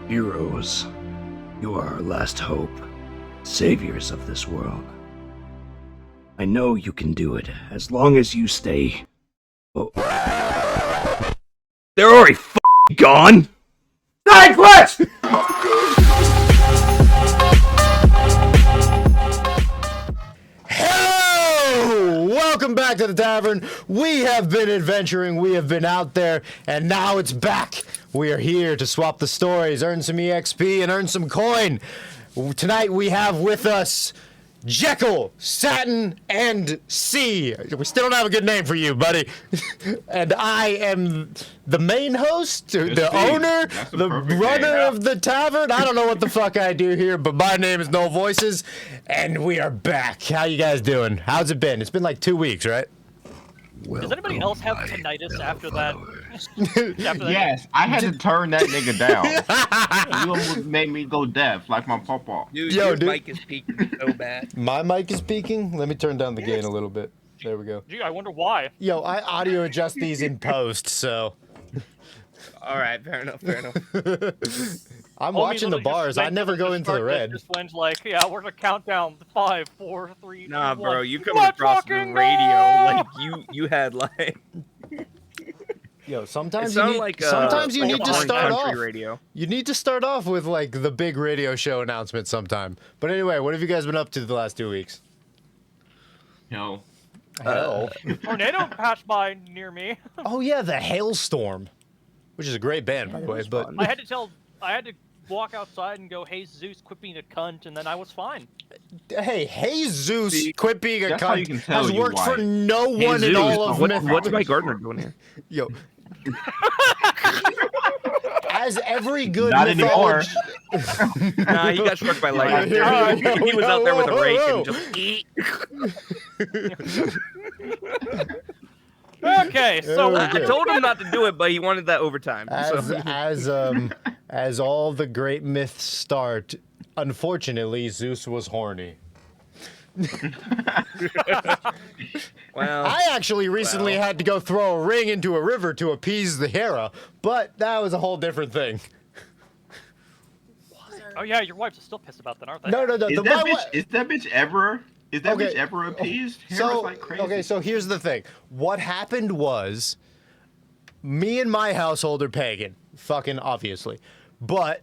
Heroes, you are our last hope, saviors of this world. I know you can do it, as long as you stay... Oh. They're already f***ing gone! Side quest! Hello! Welcome back to the tavern. We have been adventuring, we have been out there, and now it's back. We are here to swap the stories, earn some EXP, and earn some coin. Tonight we have with us Jekyll, Satin, and C. We still don't have a good name for you, buddy. And I am the main host, the owner, the runner of the tavern. I don't know what the fuck I do here, but my name is No Voices, and we are back. How you guys doing? How's it been? It's been like 2 weeks, right? Does anybody else have tinnitus after that? Yes, I had to turn that nigga down. You almost made me go deaf, like my pawpaw. Dude, your mic is peaking so bad. My mic is peaking? Let me turn down the gain a little bit. There we go. Gee, I wonder why. Yo, I audio adjust these in post, so... Alright, fair enough, fair enough. I'm watching the bars. I never go into the red. Just went like, yeah, we're gonna count down 5, 4, 3, Nah, 2, bro, 1. you come across the radio like you had like. Yo, sometimes It you need, like, sometimes you like need to foreign start country off. radio. You need to start off with like the big radio show announcement sometime. But anyway, what have you guys been up to the last 2 weeks? Yo. Hell. Tornado passed by near me. Oh yeah, the Hailstorm, which is a great band by the way. But I had to walk outside and go, "Hey Zeus, quit being a cunt," and then I was fine. hey, Zeus, quit being a That's how you can cunt tell has you worked for white. no one in all of Myth. What's my gardener doing here? Yo. As every good Not anymore. Nah, he got struck by lightning. Yo, He was out there with a rake whoa. and just eat. Okay, so Yeah, I told him not to do it, but he wanted that overtime. As all the great myths start, unfortunately, Zeus was horny. Well, I actually recently had to go throw a ring into a river to appease the Hera, but that was a whole different thing. oh yeah, your wives are still pissed about that, aren't they? No. Is that bitch ever appeased? Hera's like crazy. Okay, so here's the thing. What happened was, me and my household are pagan, fucking obviously, but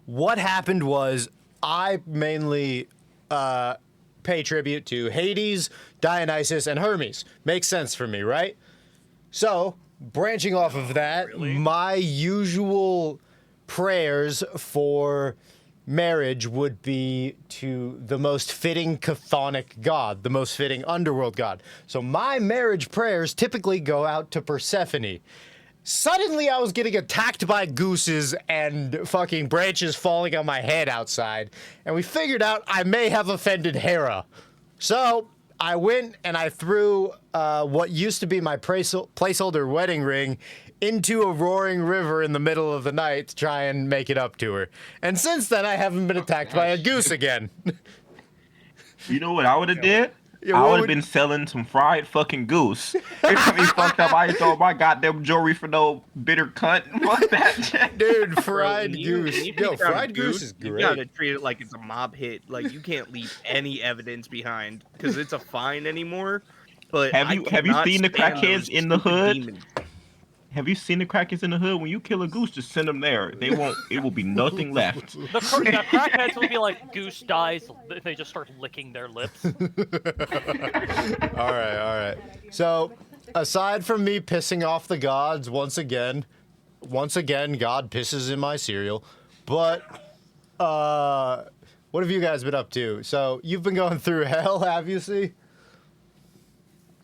what happened was I mainly pay tribute to Hades, Dionysus, and Hermes. Makes sense for me, right? So, branching off of that, really? my usual prayers for marriage would be to the most fitting chthonic god, the most fitting underworld god. So my marriage prayers typically go out to Persephone. Suddenly I was getting attacked by gooses and fucking branches falling on my head outside, and we figured out I may have offended Hera. So I went and I threw what used to be my placeholder wedding ring into a roaring river in the middle of the night to try and make it up to her. And since then, I haven't been attacked by a goose again. You know what I would have did? Yeah, I what would have would- been selling some fried fucking goose. It got me fucked up. I ain't throw my goddamn jewelry for no bitter cunt. Fuck that shit. Dude, fried When goose. when you Yo, take down a fried goose is You great. gotta treat it like it's a mob hit. Like you can't leave any evidence behind because it's a fine anymore. But Have you seen the crackheads in the hood? Demons. Have you seen the crackers in the hood? When you kill a goose, just send them there. They won't. It will be nothing left. The crackheads will be like, "Goose dies," if they just start licking their lips. All right. So, aside from me pissing off the gods once again, God pisses in my cereal. But, what have you guys been up to? So, you've been going through hell, have you, see?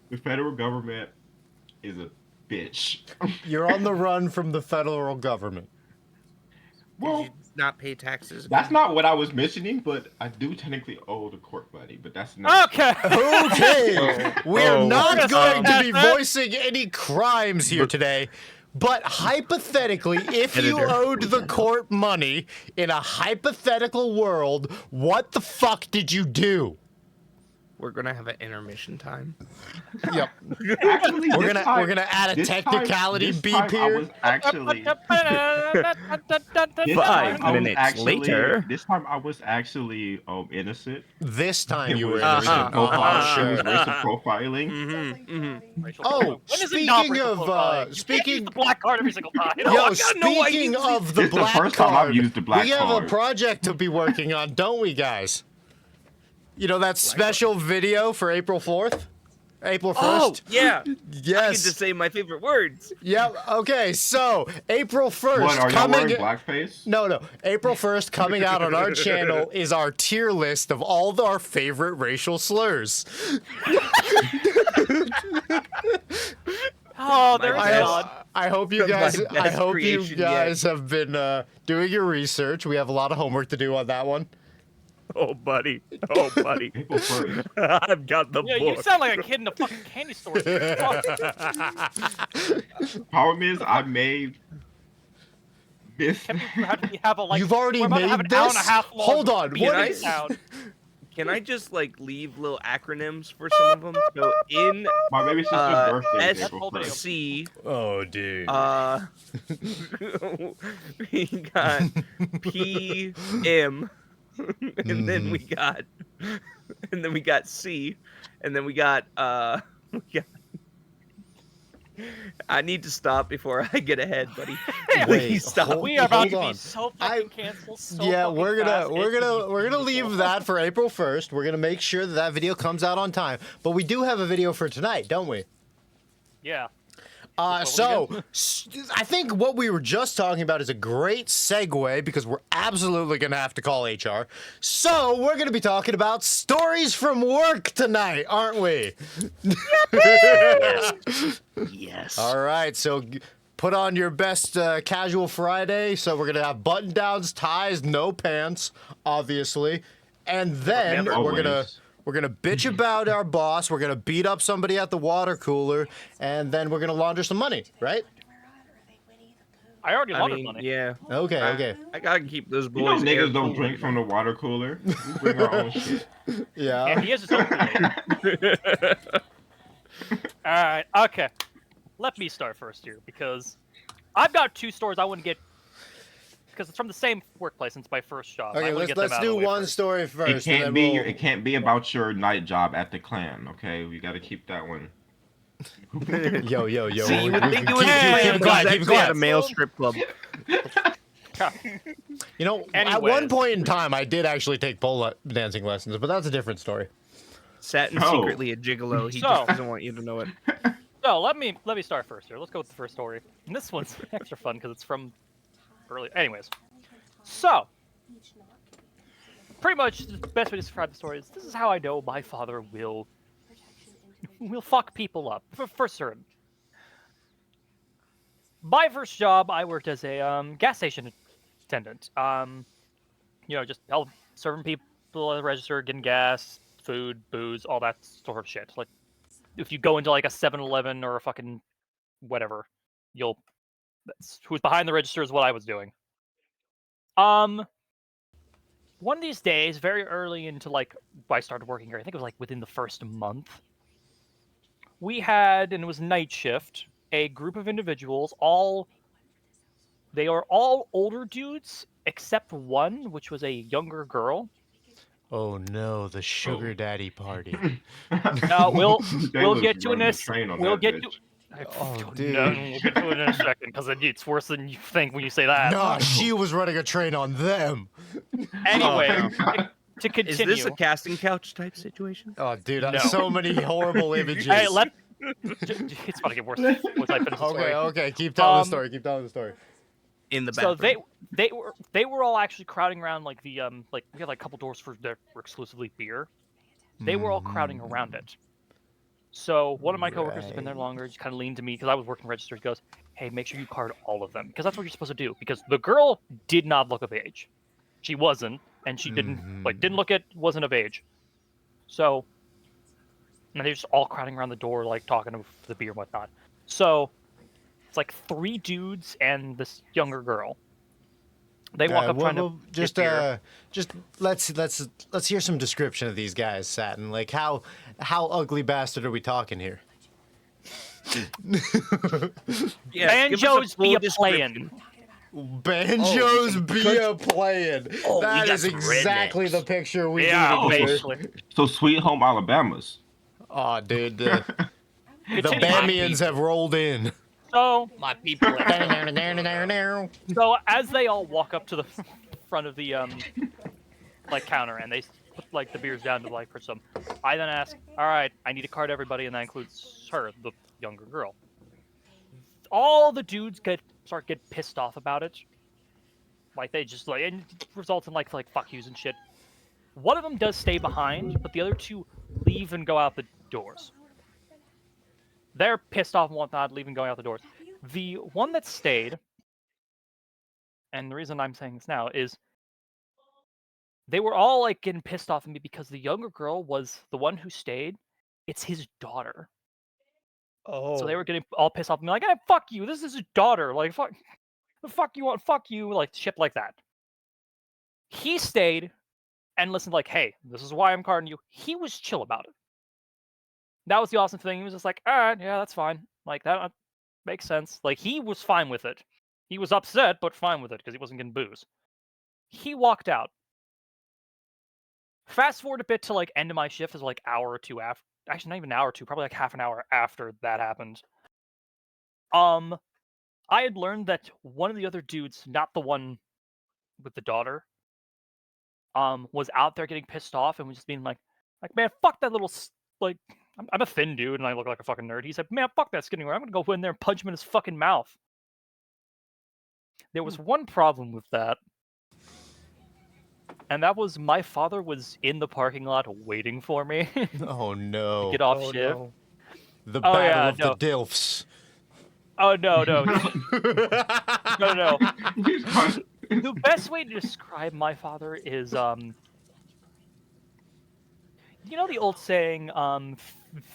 The federal government is a bitch. You're on the run from the federal government. Well, Did you not pay taxes? that's not what I was mentioning, but I do technically owe the court money, but that's not. Okay. Okay, we're Oh. not going to be That's it. voicing any crimes here today. But hypothetically, if you Editor. owed the court money in a hypothetical world, what the fuck did you do? We're gonna have an intermission time. Yep. Actually, We're gonna add a technicality beep here. This Five time I was minutes actually, later. This time I was actually innocent. This time It you was were innocent. racial profiling. It was Sure. racial profiling. Racial Oh, profiling. When is it not speaking racial of, profiling? You can't use the black card every single time. Yo, I got no speaking idea. of the This is the black first time I've card, used the black we have a card. project to be working on, don't we, guys? You know that special video for April 4th? April 1st? Oh, yeah. I Yes. can just say my favorite words. Yep. Okay. So April 1st What, are y'all coming. wearing blackface? No. April 1st coming out on our channel is our tier list of all our favorite racial slurs. Oh, there's My God. I hope you My guys. best I hope you creation guys have been doing your research. We have a lot of homework to do on that one. Oh, buddy. Oh, buddy. April 1st. I've got the Yeah, you book. sound like a kid in a fucking candy store. Problem is, I made this. How do you have a like? You've already we're about to have made an hour and a this? half long Hold on, beat what it is- down. Can I just like leave little acronyms for some of them? So in My baby sister's birthday is April 1st. SC, Oh, dude. we got PM, and then we got C, and then we got I need to stop before I get ahead, buddy. Wait, Please stop. hold- We are about to on. be so fucking canceled. So Yeah, fucking we're fast. gonna It's leave beautiful. that for April 1st. We're gonna make sure that video comes out on time. But we do have a video for tonight, don't we? Yeah. So I think what we were just talking about is a great segue because we're absolutely gonna have to call HR. So we're gonna be talking about stories from work tonight, aren't we? Yes. All right, so put on your best casual Friday. So we're gonna have button downs, ties, no pants, obviously, and then Never. we're gonna bitch about our boss. We're gonna beat up somebody at the water cooler, and then we're gonna launder some money, right? I already I laundered mean, money. Okay, yeah. okay, I gotta keep those You know boys. niggas air don't cool. drink from the water cooler. We bring our own shit. yeah. And he has his own Kool-Aid. Alright, okay. Let me start first here, because I've got two stories I want to get, because it's from the same workplace, and it's my first job. I Okay, wanna get them let's out of the do way one first. story It first. and can't then be. we'll- It can't be about your night job at the clan. Okay, we got to keep that one. Yo. See, you would think it was Keep planned, it quiet, but keep it it's actually at a quiet. male strip club. You know, at Anyways. one point in time, I did actually take pole dancing lessons, but that's a different story. Satin No. secretly a gigolo. He So- just doesn't want you to know it. So let me start first here. Let's go with the first story. And this one's extra fun because it's from early. Anyways, so pretty much the best way to describe the story is this is how I know my father will fuck people up for certain. My first job, I worked as a gas station attendant. Just serving people at the register, getting gas, food, booze, all that sort of shit. Like, if you go into like a 7-Eleven or a fucking whatever, who's behind the register is what I was doing. One of these days, very early into like I started working here, I think it was like within the first month, we had, and it was night shift, a group of individuals, they are all older dudes, except one, which was a younger girl. Oh no, the sugar daddy party. No, we'll They was get to running the this. train on We'll that get to. bitch. Oh, dude. No, we'll get to it in a second because it's worse than you think when you say that. Nah, she was running a train on them. Anyway, Oh, to Is continue. this a casting couch type situation? Oh, dude, No. so many horrible images. Hey, it's about to get worse once I finish the story. Okay, keep telling the Um, story. Keep telling the story. In the So bathroom. they were all actually crowding around like the like we had like a couple doors that were exclusively beer. They were all crowding around it. So one of my coworkers has been there longer. Just kind of leaned to me because I was working register. He goes, "Hey, make sure you card all of them because that's what you're supposed to do." Because the girl did not look of age. She wasn't, and she didn't wasn't of age. So, and they're just all crowding around the door, like talking to the beer and whatnot. So it's like 3 dudes and this younger girl. They walk up trying to just get beer. let's hear some description of these guys, Satin. Like how ugly bastard are we talking here? Yes, give us Banjos full be a description. playin'. Banjos be a playing. Oh, we That got is some exactly rednecks. the picture we Yeah, needed here. basically. So Sweet Home Alabama's. Oh, dude, the Continue. Bamians have rolled in. So, My people. so as they all walk up to the front of the like counter and they put like the beers down to like for some, I then ask, all right, I need to card everybody, and that includes her, the younger girl. All the dudes get pissed off about it. Like they just like, and it results in like fuck yous and shit. One of them does stay behind, but the other two leave and go out the doors. They're pissed off and whatnot, leaving, going out the doors. The one that stayed, and the reason I'm saying this now is they were all like getting pissed off at me because the younger girl was the one who stayed. It's his daughter. Oh, So they were getting all pissed off at me, like, hey, fuck you, this is his daughter. Like, fuck, the fuck you want, fuck you, like shit like that. He stayed and listened, like, hey, this is why I'm carding you. He was chill about it. That was the awesome thing. He was just like, all right, yeah, that's fine. Like, that makes sense. Like, he was fine with it. He was upset, but fine with it because he wasn't getting booze. He walked out. Fast forward a bit to like end of my shift is like hour or two after. Actually, not even an hour or two. Probably like half an hour after that happened. I had learned that one of the other dudes, not the one with the daughter, was out there getting pissed off and was just being like, man, fuck that little like. I'm a thin dude and I look like a fucking nerd. He said, man, fuck that skinny guy. I'm gonna go in there and punch him in his fucking mouth. There was one problem with that. And that was my father was in the parking lot waiting for me to oh no. get off Oh, shift. no. The Oh, battle yeah, of no. the Dilfs. Oh no. No. The best way to describe my father is you know the old saying,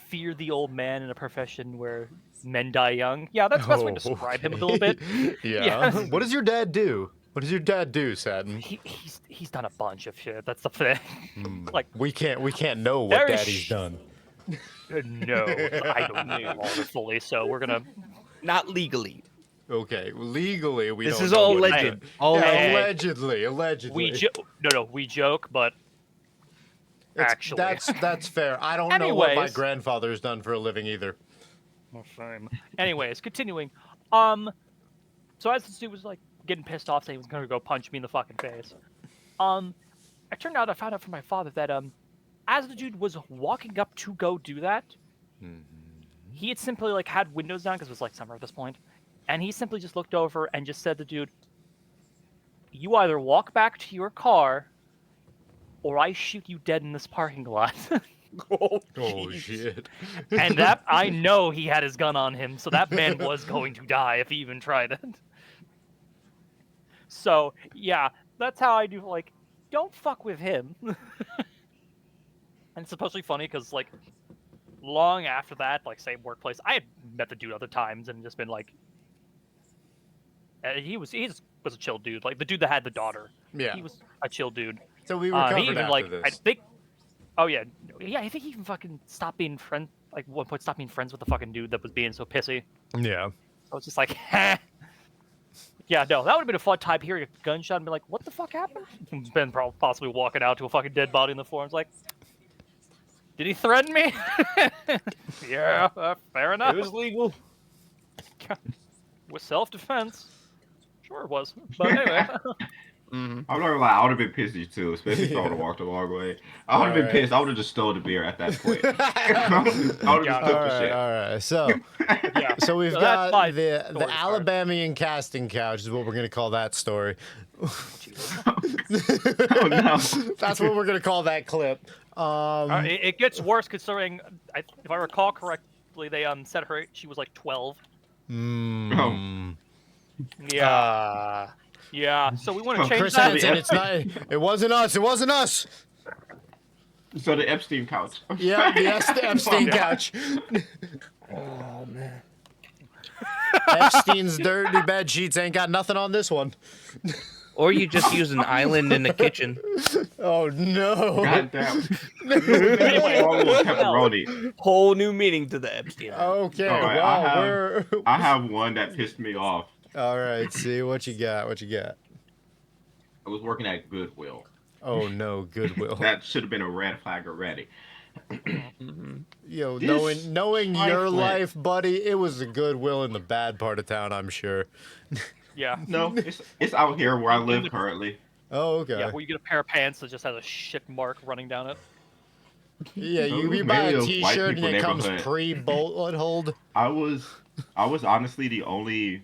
fear the old man in a profession where men die young? Yeah, that's the best way to describe him a little bit. Yeah. Yes. What does your dad do? What does your dad do, Satin? He's done a bunch of shit. That's the thing. Like We can't know what There is daddy's done. no, I don't know all the fully, so we're gonna Not legally. Okay, legally we This don't is know all what he legend. did. All Yeah, legend. allegedly. we joke, but actually, that's fair. I don't know what my Anyways. grandfather's done for a living either. Well, same. Anyways, continuing. So as this dude was like getting pissed off, saying he was gonna go punch me in the fucking face. It turned out I found out from my father that as the dude was walking up to go do that, he had simply like had windows down because it was like summer at this point, and he simply just looked over and just said to the dude, "You either walk back to your car, or I shoot you dead in this parking lot." Oh jeez. shit. And that I know he had his gun on him, so that man was going to die if he even tried it. So yeah, that's how I do. Like, don't fuck with him. And it's supposedly funny because like, long after that, like same workplace, I had met the dude other times and just been like, he was a chill dude. Like the dude that had the daughter, Yeah. he was a chill dude. So we recovered He even after like this. I think. Oh yeah, I think he even fucking stopped being friends. Like one point, stopped being friends with the fucking dude that was being so pissy. Yeah. So it's just like, heh. Yeah, no, that would have been a fun time hearing a gunshot and be like, what the fuck happened? Ben possibly walking out to a fucking dead body in the floor. It's like, did he threaten me? Yeah, fair enough. It was legal. With self-defense. Sure it was. But anyway. I'm not gonna lie, I would have been pissy too, especially if I would have walked a long way. I would have been pissed. I would have just stole the beer at that point. I would have just took the shit. All right. So, Yeah. so we've So that's my got the story part. Alabamian casting couch is what we're gonna call that story. Oh no. That's what we're gonna call that clip. It gets worse considering, if I recall correctly, they said she was like 12. Yeah. Yeah, so we want to change Chris that. Hansen, it's not. It wasn't us. It wasn't us. So the Epstein couch. Yeah, the Epstein Oh, couch. Oh man. Epstein's dirty bed sheets ain't got nothing on this one. Or you just use an island in the kitchen. Oh no! God damn. Anyway, All with pepperoni. Whole new meaning to the Epstein Island. Okay, All right, well, we're. I have one that pissed me off. All right, see what you got. What you got? I was working at Goodwill. Oh no, Goodwill. That should have been a red flag already. Yo, This knowing your trifling- life, buddy, it was a Goodwill in the bad part of town, I'm sure. Yeah. No, it's out here where I live currently. Oh, okay. Yeah, where you get a pair of pants that just has a shit mark running down it. Yeah, you Those buy maybe a those white T-shirt and people it comes neighborhood. pre-bullet hold. I was honestly the only.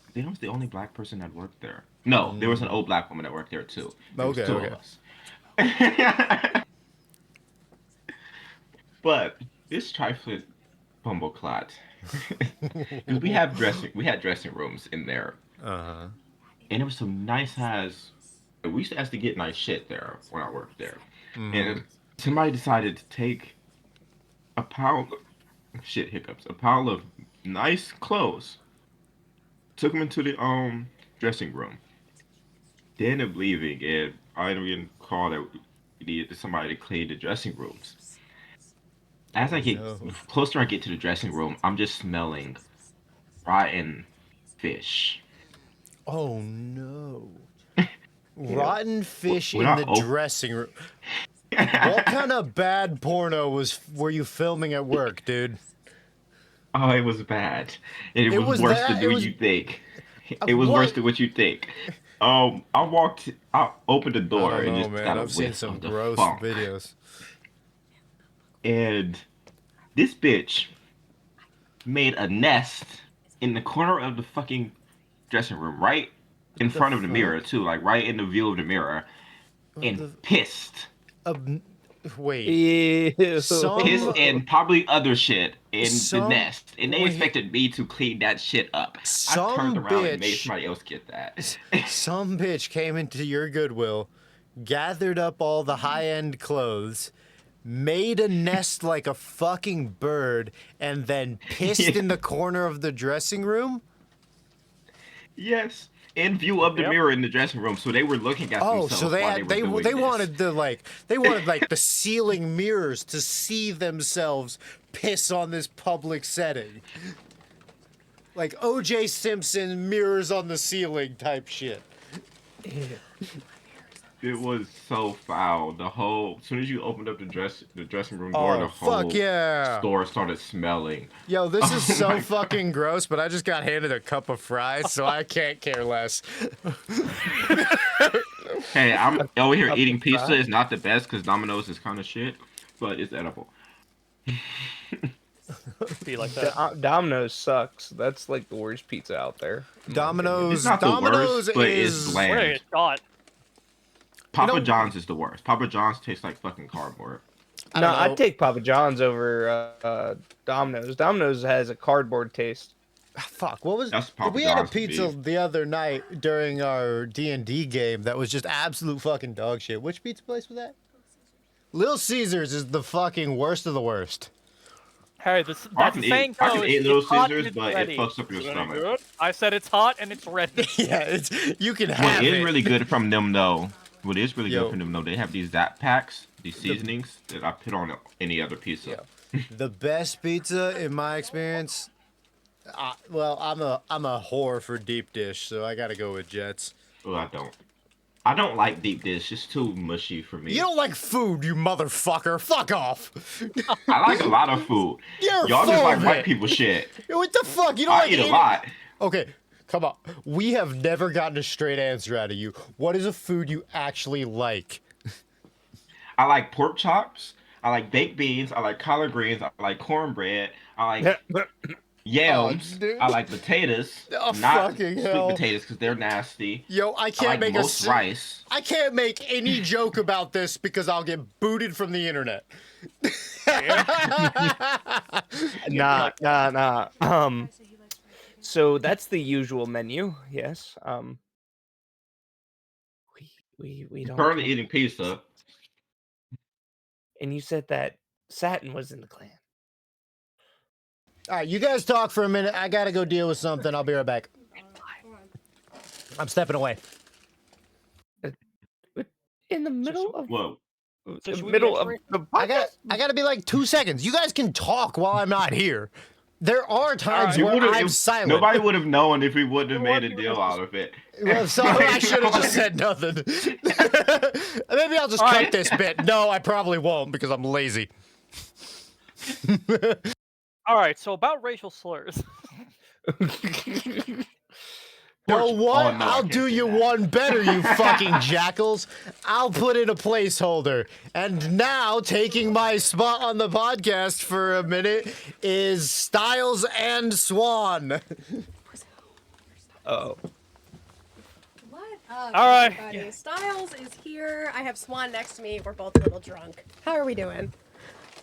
I think I was the only black person that worked there. No, there was an old black woman that worked there too. There was Okay, two okay. of us. But this trifling bumbleclot. Because we had dressing rooms in there, Uh-huh. and it was some nice ass. We used to actually get nice shit there when I worked there, and somebody decided to take a pile. Shit hiccups. A pile of nice clothes. Took them into the dressing room. They ended up leaving, and I ended up getting called that we needed somebody to clean the dressing rooms. As I get closer, I get to the dressing room, I'm just smelling rotten fish. Oh no. Rotten fish in When I the op- dressing room. What kind of bad porno were you filming at work, dude? Oh, it was bad. It, It was was worse that- than it what was- you think. It was worse what? than what you think. I opened the door I don't and know, just man. got a I've seen whiff some of the gross funk. videos. And this bitch made a nest in the corner of the fucking dressing room, right in front of the mirror too, like right in the view of the mirror, and pissed. Wait. Ew. Some- Piss and probably other shit in Some- the nest, and they wait. expected me to clean that shit up. Some I turned around and made bitch- somebody else get that. Some bitch came into your Goodwill, gathered up all the high-end clothes, made a nest like a fucking bird, and then pissed in the corner of the dressing room? Yes, in view of the Yep. mirror in the dressing room, so they were looking at Oh, themselves so they while had, they were they doing wanted the the ceiling mirrors to see themselves piss on this public setting. Like O.J. Simpson mirrors on the ceiling type shit. It was so foul. As soon as you opened up the dressing room door, Oh, the whole fuck yeah. store started smelling. Yo, this is Oh so my fucking gross, but I just got handed a cup of fries, so I can't care less. Hey, I'm over here eating pizza. It's not the best because Domino's is kind of shit, but it's edible. Be like that. Domino's sucks. That's like the worst pizza out there. Domino's, It's not the Domino's worst, but is it's bland. Wait, God. Papa know- John's is the worst. Papa John's tastes like fucking cardboard. I No, don't know. I'd take Papa John's over Domino's. Domino's has a cardboard taste. Fuck, what was That's Papa we had a John's to pizza me. the other night during our D&D game that was just absolute fucking dog shit. Which pizza place was that? Little Caesars is the fucking worst of the worst. Hey, that's the saying I can goes, eat Little it's hot Caesars, and it's but ready. it fucks up your Very stomach. good. I said it's hot and it's ready. Yeah, it's you can What have is it. really good from them though? What is really Yo. good from them though? They have these Zap packs, these seasonings that I put on any other pizza. The best pizza in my experience. Well, I'm a whore for deep dish, so I gotta go with Jets. Well, I don't like deep dish. It's too mushy for me. You don't like food, you motherfucker. Fuck off. I like a lot of food. You're Y'all just full like of white it. people shit. What the fuck? You don't I like eat a any- lot. Okay, come on. We have never gotten a straight answer out of you. What is a food you actually like? I like pork chops. I like baked beans. I like collard greens. I like cornbread. I like yams. Oh, dude. I like potatoes. Oh, not fucking sweet hell. potatoes because they're nasty. Yo, I I can't like make most rice. I can't make any joke about this because I'll get booted from the internet. Nah. So that's the usual menu. Yes. We don't. Currently eating pizza. And you said that Satin was in the clan. All right, you guys talk for a minute. I gotta go deal with something. I'll be right back. I'm stepping away. In the middle of Whoa. So the should we middle of answer the I podcast. gotta be like 2 seconds. You guys can talk while I'm not here. There are times Alright. where I'm silent. Nobody would have known if we wouldn't have made a Everyone- deal out of it. Well, so I should have just said nothing. Maybe I'll just All cut right. this bit. No, I probably won't because I'm lazy. All right. So about racial slurs. No, what? Oh, no, I I'll can't do say you that. one better, you fucking jackals. I'll put in a placeholder. And now, taking my spot on the podcast for a minute is Styles and Swan. Oh. What up, All right. everybody? Styles is here. I have Swan next to me. We're both a little drunk. How are we doing?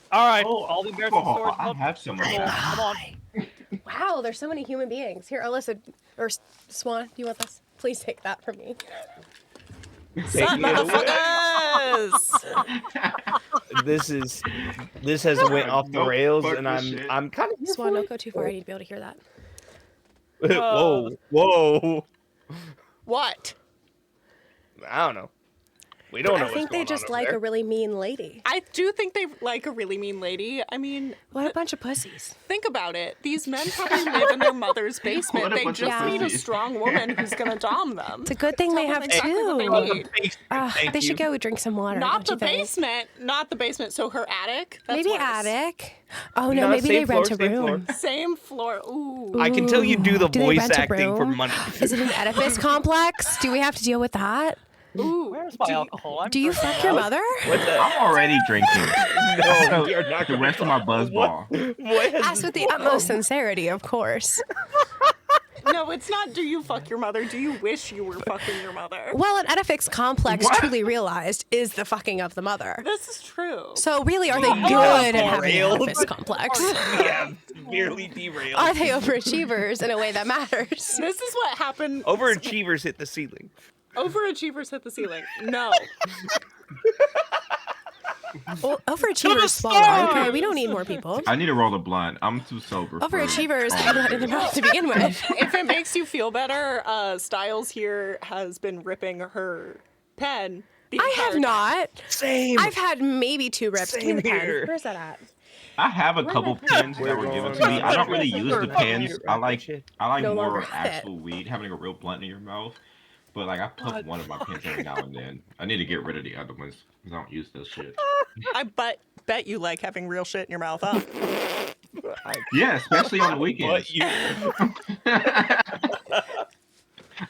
All right. Oh, all the embarrassing stories. I Come have some of on. that. Come on. Wow, there's so many human beings. Here, Alyssa, or Swan, do you want this? Please take that from me. Take me away. Motherfuckers! This has went off the Nope, rails, fuck and this shit. I'm kind of Swan, don't go too far. I need to be able to hear that. Whoa. What? I don't know. We don't know. I what's think they going just on over like there. a really mean lady. I do think they like a really mean lady. I mean, What a bunch of pussies. think about it. These men probably live in their mother's basement. What a They bunch of just need a pussies. strong woman who's gonna dom them. It's a good thing they Tell have them exactly what they two. need. They should go drink some water. Not the don't you think? basement. Not the basement. So her attic. That's Maybe worse. attic. Oh no, No, maybe they same rent floor, a same floor. room. Same floor. Ooh. I can tell you do the Do they voice rent a acting for room? money. Is it an Oedipus complex? Do we have to deal with that? Ooh. Where's my alcohol? I'm Do you drinking fuck your now. mother? What the? I'm already drinking. No, you're not The rest of my buzzball. What has Ask with the utmost sincerity, of course. No, it's not. Do you fuck your mother? Do you wish you were fucking your mother? Well, an Oedipus complex, What? truly realized, is the fucking of the mother. This is true. So really, are they Yeah, good at having an derailed. Oedipus complex? Yeah, severely derailed. Are they overachievers in a way that matters? This is what happened. Overachievers hit the ceiling. Overachievers hit the ceiling. No. Well, overachievers swallow. Okay, we don't need more people. I need to roll a blunt. I'm too sober. for Overachievers all have of that in this. their mouth to begin with. If it makes you feel better, Styles here has been ripping her pen. the I have entire not. Same. I've had maybe 2 rips. Give me the Same pen. here. Where's that at? I have a couple pens that were given to me. I don't really use the pens. I like No longer more have it. actual weed, having a real blunt in your mouth. But like I puff one of my pens every now and then. I need to get rid of the other ones because I don't use this shit. I bet you like having real shit in your mouth, huh? Yeah, especially on the weekends. But you.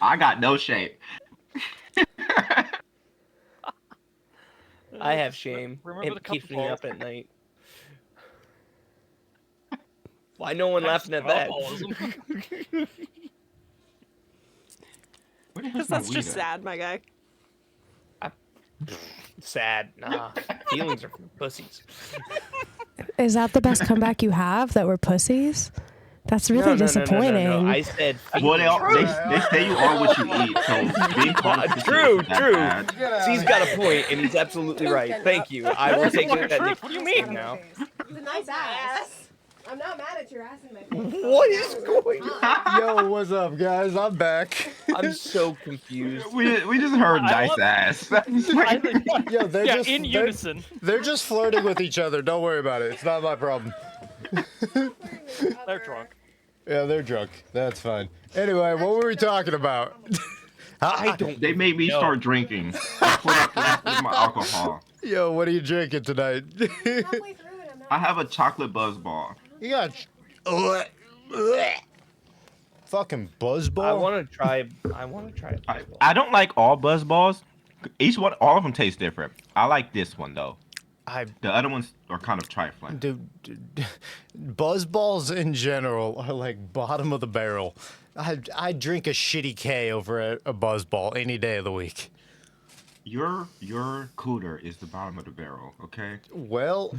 I got no shape. I have shame. Remember the It keeps cup me of up at night. Why no one laughing at that? Alcoholism. Where the hell's Because my that's weed just at? sad, my guy. Sad. Nah. Feelings are for pussies. Is that the best comeback you have? That we're pussies? That's really No. disappointing. I said Well, they say you are what you eat, so being called a pussy True, isn't that true. bad. He's got a point, and he's absolutely right. Thank you. I will take it. Truth, what do you mean? now? It's a nice ass. I'm not mad at your ass in my face. What is going on? Yo, what's up, guys? I'm back. I'm so confused. We just heard I nice love- ass. I think- Yo, they're yeah, just in unison. they're just flirting with each other. Don't worry about it. It's not my problem. They're drunk. Yeah, they're drunk. That's fine. Anyway, what were we talking about? I don't. They made me know. start drinking. That's what happened with my alcohol. Yo, what are you drinking tonight? Halfway through and I'm not. I have a chocolate buzzball. You got fucking buzzball. I want to try. it. I don't like all buzzballs. All of them taste different. I like this one though. The other ones are kind of trifling. Dude, buzzballs in general are like bottom of the barrel. I drink a shitty K over a buzzball any day of the week. Your cooler is the bottom of the barrel, okay? Well,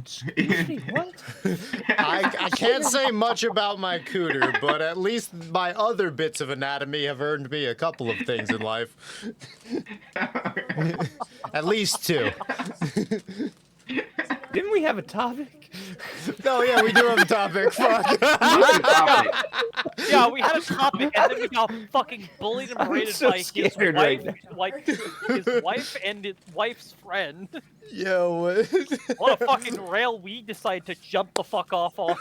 What? I can't say much about my cooter, but at least my other bits of anatomy have earned me a couple of things in life. At least 2. Didn't we have a topic? No, yeah, we do have a topic. Fuck. What's the topic? Yeah, Yeah, we had a topic, and then we got fucking bullied and berated so by his scared wife, right like his wife and his wife's friend. Yo, What a fucking rail we decided to jump the fuck off on.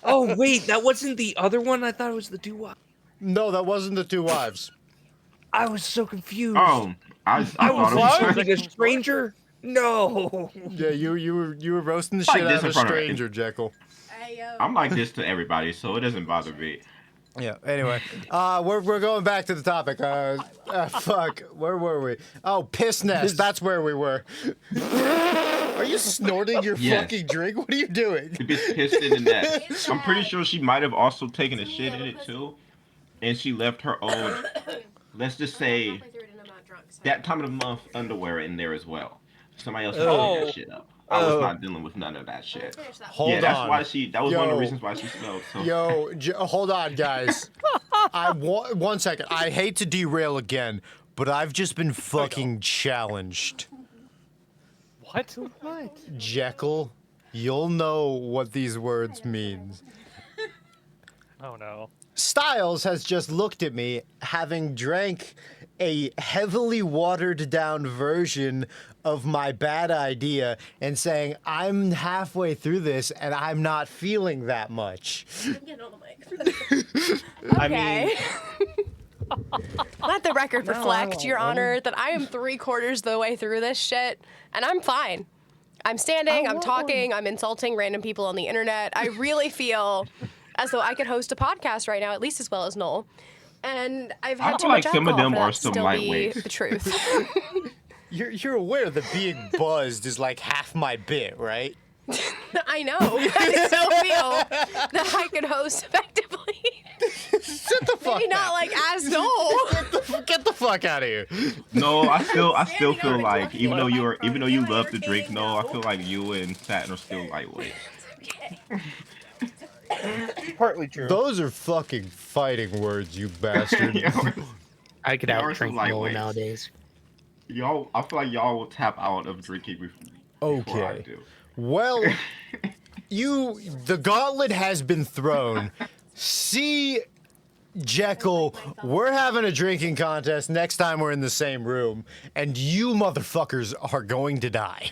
Oh wait, that wasn't the other one. I thought it was the two wives. no, that wasn't the two wives. I was so confused. Oh, I I thought was it was. insulting a stranger. No. Yeah, you were roasting the Like shit this out of a in front of it. stranger, Jekyll. I'm like this to everybody, so it doesn't bother me. Yeah. Anyway, we're going back to the topic. Fuck, where were we? Oh, piss nest. That's where we were. Are you snorting your Yes. fucking drink? What are you doing? The bitch pissed in the net. I'm pretty sure she might have also taken a shit in it too, and she left her old, let's just say, that time of the month underwear in there as well. Somebody else fucked that shit up. I was not dealing with none of that shit. Hold yeah, that's on. why that was one of the Yo. reasons why she smelled so. Yo, hold on, guys. One second. I hate to derail again, but I've just been fucking challenged. What? Jekyll, you'll know what these words mean. Oh no. Styles has just looked at me, having drank a heavily watered down version of my bad idea, and saying, I'm halfway through this and I'm not feeling that much. Get on the mic. I mean, Okay. Let the record reflect, Your Honor, that I am 3/4 of the way through this shit, and I'm fine. I'm standing, I'm talking, I'm insulting random people on the internet. I really feel as though I could host a podcast right now, at least as well as Noel. And I've had I too feel much like some of alcohol them for are that to some still be lightweights. the truth. You're aware that being buzzed is like half my bit, right? I know. I still feel that I could host effectively. Shut the fuck Maybe not up. like as Noel. Get the fuck out of here. No, I still feel over like talking even though about you my love to partner, drink, no, I no. feel like you and Satin are still lightweight. partly true. Those are fucking fighting words, you bastard. I could Y'all are out some drink Noel lightweights. nowadays. Y'all, I feel like y'all will tap out of drinking before I Okay. do. Well, the gauntlet has been thrown. See, Jekyll, we're having a drinking contest next time we're in the same room, and you motherfuckers are going to die.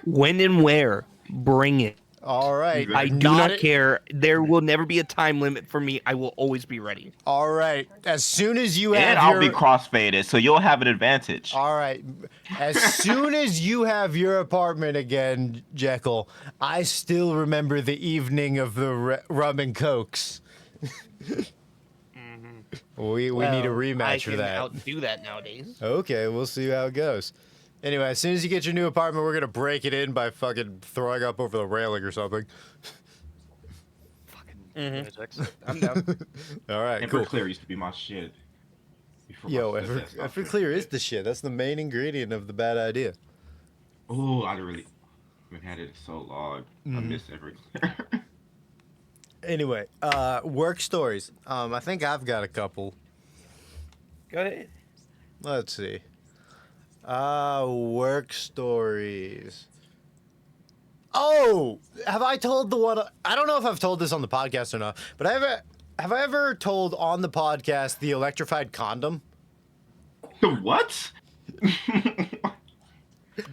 When and where, bring it. All right. I do not care. There will never be a time limit for me. I will always be ready. All right. As soon as you have And I'll be your... crossfaded, so you'll have an advantage. All right. As soon as you have your apartment again, Jekyll, I still remember the evening of the rum and cokes. We need a rematch for that. I can outdo that nowadays. Okay, we'll see how it goes. Anyway, as soon as you get your new apartment, we're gonna break it in by fucking throwing up over the railing or something. Lunatics. I'm down. All right, cool. Everclear used to be my shit. before Yo, my stepdad stopped Everclear drinking is the shit. That's the main ingredient of the bad idea. Oh, I haven't had it in so long. I miss Everclear. Anyway, work stories. I think I've got a couple. Go ahead. Let's see. Work stories. Oh, have I told the one? I don't know if I've told this on the podcast or not, but have I ever told on the podcast the electrified condom? What?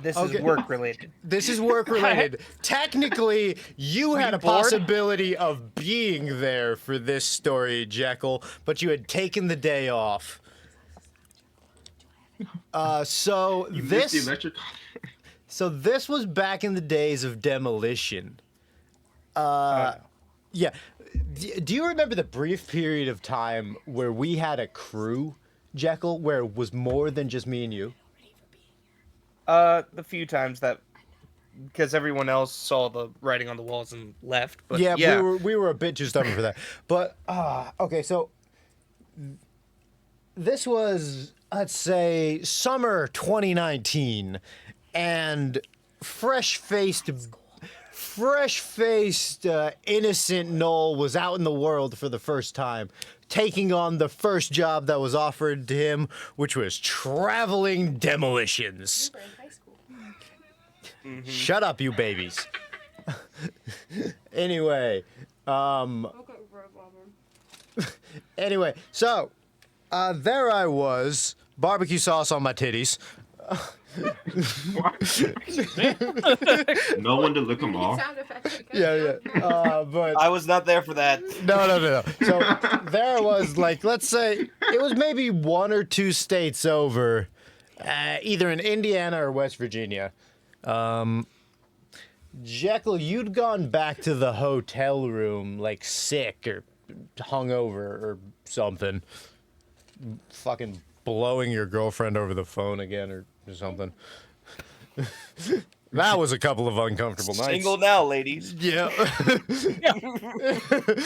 This Okay. is work related. This is work related. Technically, you had you a bored? possibility of being there for this story, Jekyll, but you had taken the day off. So You missed the this electric. this was back in the days of demolition. Yeah. Do you remember the brief period of time where we had a crew, Jekyll, where it was more than just me and you? The few times that, because everyone else saw the writing on the walls and left. But Yeah, we were a bit too stubborn for that. But okay, so this was, let's say, summer 2019, and fresh-faced, innocent Noel was out in the world for the first time, taking on the first job that was offered to him, which was traveling demolitions. Shut up, you babies. Anyway, Anyway, so there I was, barbecue sauce on my titties. No one to lick them off. Sound effects. Yeah. But I was not there for that. no. So there I was, like, let's say it was maybe 1 or 2 states over, either in Indiana or West Virginia. Jekyll, you'd gone back to the hotel room, like, sick or hungover or something. Fucking blowing your girlfriend over the phone again or something. That was a couple of uncomfortable nights. Single now, ladies. Yeah.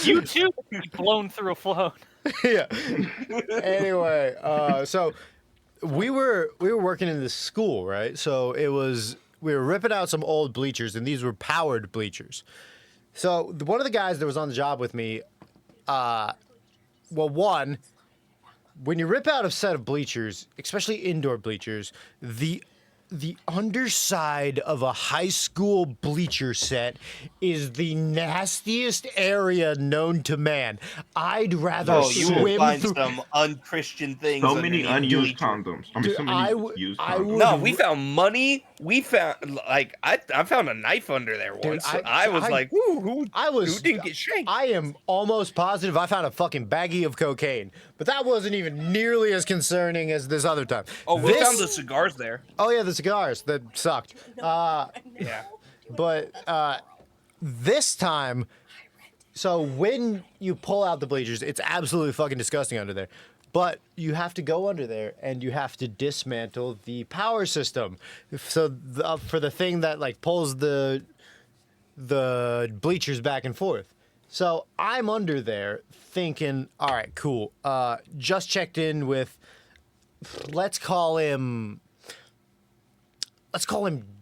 You too be blown through a phone. Yeah. Anyway, so we were working in this school, right? So we were ripping out some old bleachers, and these were powered bleachers. So one of the guys that was on the job with me, when you rip out a set of bleachers, especially indoor bleachers, the underside of a high school bleacher set is the nastiest area known to man. I'd rather Oh, you will swim find through. some unchristian things. So many underneath unused bleachers. condoms. I mean, Dude, so many used I condoms. would- No, we found money. We found I found a knife under there Dude, once. I was like, who didn't get shanked? I am almost positive I found a fucking baggie of cocaine, but that wasn't even nearly as concerning as this other time. Oh, we found the cigars there. Oh yeah, the cigars that sucked. Yeah. But this time, so when you pull out the bleachers, it's absolutely fucking disgusting under there. But you have to go under there and you have to dismantle the power system. So for the thing that like pulls the bleachers back and forth. So I'm under there thinking, all right, cool. Just checked in with, let's call him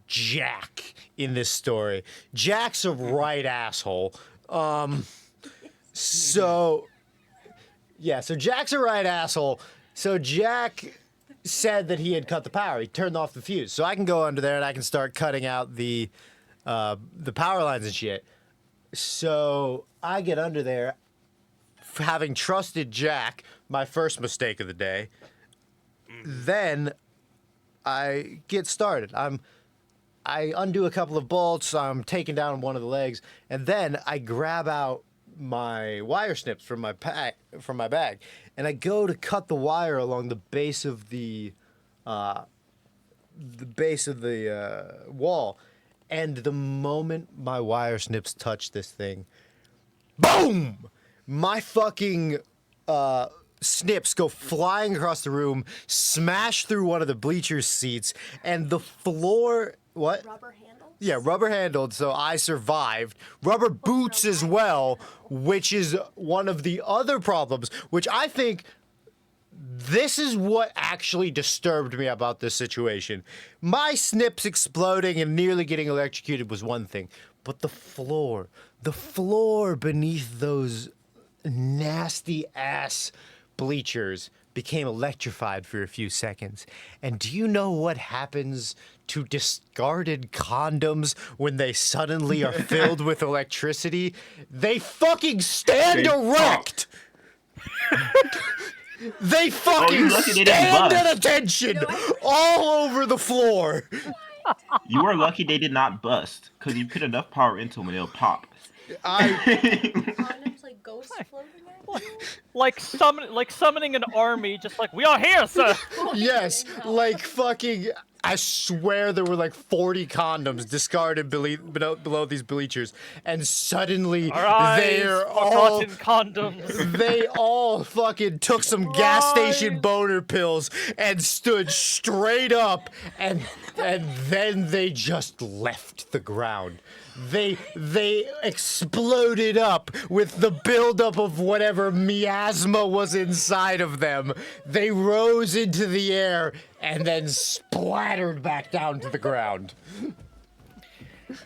Jack in this story. Jack's a right asshole. So Jack's a right asshole. So Jack said that he had cut the power. He turned off the fuse. So I can go under there and I can start cutting out the power lines and shit. So I get under there, having trusted Jack, my first mistake of the day. Then I get started. I undo a couple of bolts. I'm taking down one of the legs, and then I grab out my wire snips from my bag, and I go to cut the wire along the base of the wall. And the moment my wire snips touch this thing, boom! My fucking snips go flying across the room, smash through one of the bleachers seats, and the floor. What? Rubber handles? Yeah, rubber handled, so I survived. Rubber boots as well, which is one of the other problems, which I think this is what actually disturbed me about this situation. My snips exploding and nearly getting electrocuted was one thing, but the floor beneath those nasty ass bleachers became electrified for a few seconds. And do you know what happens to discarded condoms when they suddenly are filled with electricity? They fucking stand erect! They fucking lucky they didn't stand bust. at attention all over the floor. You were lucky they did not bust, because you put enough power into them and they'll pop. Condoms like ghosts floating at you? Like summoning an army, just like, we are here, sir. Yes, like fucking. I swear there were like 40 condoms discarded below these bleachers, and suddenly they're all forgotten condoms. they all fucking took some gas station boner pills and stood straight up, and then they just left the ground. They exploded up with the buildup of whatever miasma was inside of them. They rose into the air and then splattered back down to the ground.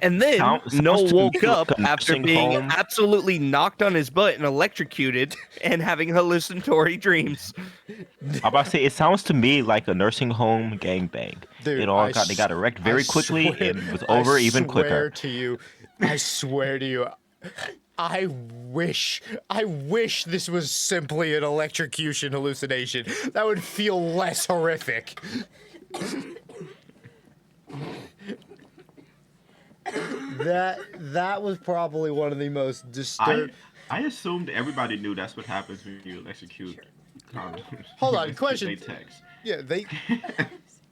And then Noel woke up like a after nursing being home. absolutely knocked on his butt and electrocuted and having hallucinatory dreams. I'm about to say, it sounds to me like a nursing home gangbang. Dude, They got erect very quickly and it was over even quicker. I swear to you, I wish this was simply an electrocution hallucination. That would feel less horrific. That was probably one of the most disturbing. I assumed everybody knew that's what happens when you execute condoms. Hold on, They question. text. Yeah,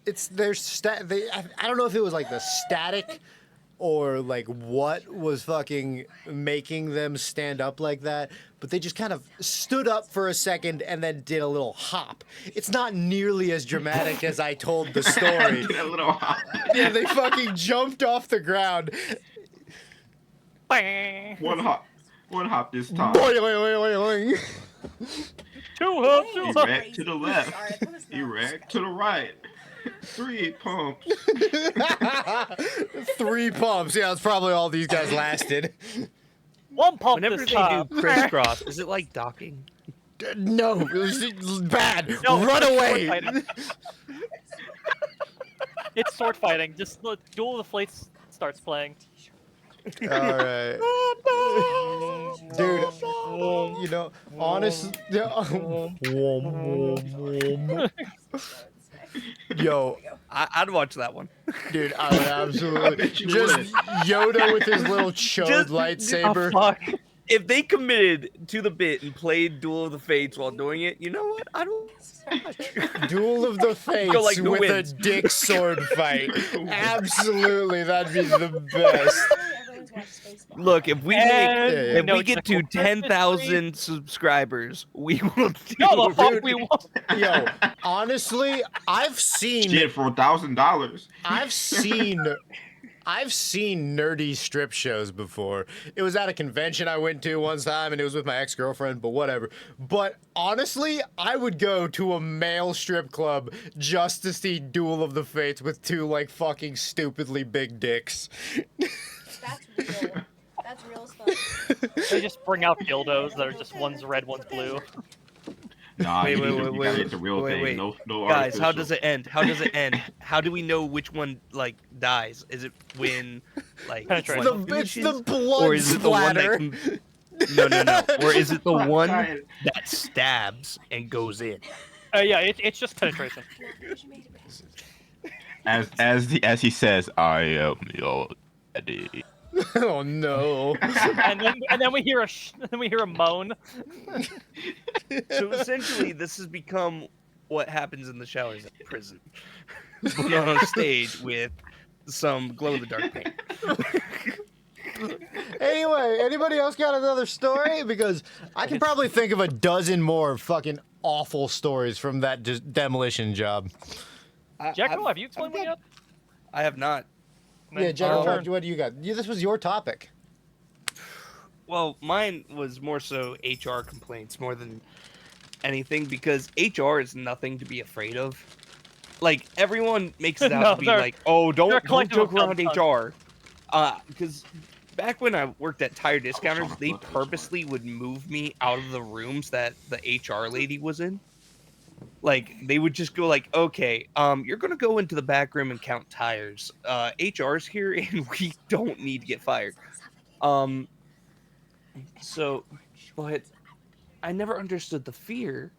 it's their I don't know if it was like the static or like what was fucking making them stand up like that, but they just kind of stood up for a second and then did a little hop. It's not nearly as dramatic as I told the story. A little hop. Yeah, they fucking jumped off the ground. One hop this time. Boing, boing, boing, boing. Two hops. Erect to the left. Erect to the right. 3 pumps. 3 pumps. Yeah, that's probably all these guys lasted. One pump Whenever this they time. do crisscross, is it like docking? No, it was bad. No, Run it's away. sword fighting. It's sword fighting. Just the Duel of the Fates starts playing. All right. Dude, you know, honestly, yo, I'd watch that one. dude, I would absolutely bet you just would. Yoda with his little chode lightsaber. Fuck. If they committed to the bit and played Duel of the Fates while doing it, you know what? I don't. Duel of the Fates Go like who with wins. a dick sword fight. Absolutely, that'd be the best. Look, if we And if no, we it's get like to Christmas 10,000 subscribers, we will do. No, the fuck Dude. we won't. Yo, honestly, I've seen Shit for $1,000. I've seen nerdy strip shows before. It was at a convention I went to one time, and it was with my ex-girlfriend, but whatever. But honestly, I would go to a male strip club just to see Duel of the Fates with 2, like, fucking stupidly big dicks. That's real. That's real as fuck. They just bring out dildos that are just one's red, one's blue. Nah, Wait, you wait, need to- wait, you gotta wait, get the real wait, thing. wait. No Guys, how does artificial. it end? How does it end? How do we know which one like dies? Is it when like Penetration. one It's the finishes? blood or is it the one splatter. that no, or is it the one Sorry. that stabs and goes in? Yeah, it's just penetration. As he says, I am your daddy. Oh no. and then we hear a moan. So essentially, this has become what happens in the showers at prison, but on a stage with some glow-in-the-dark paint. Anyway, anybody else got another story? Because I can probably think of a dozen more fucking awful stories from that demolition job. Jacko, have you explained one yet? I have not. Yeah, General, Turn. what do you got? This was your topic. Well, mine was more so HR complaints more than anything because HR is nothing to be afraid of. Like everyone makes it out No, to be they're- like, "Oh, they're don't collective joke of around dumb HR." Because back when I worked at tire discounters, they purposely would move me out of the rooms that the HR lady was in. Like they would just go like, "Okay, you're gonna go into the back room and count tires. HR's here, and we don't need to get fired." So, but I never understood the fear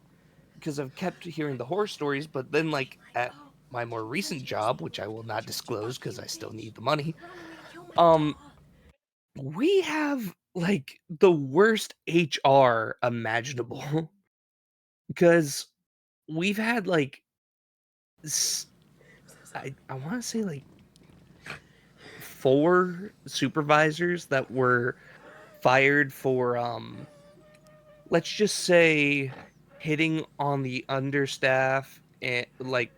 because I've kept hearing the horror stories. But then, like at my more recent job, which I will not disclose because I still need the money, we have like the worst HR imaginable because we've had like I want to say like 4 supervisors that were fired for let's just say hitting on the understaff and like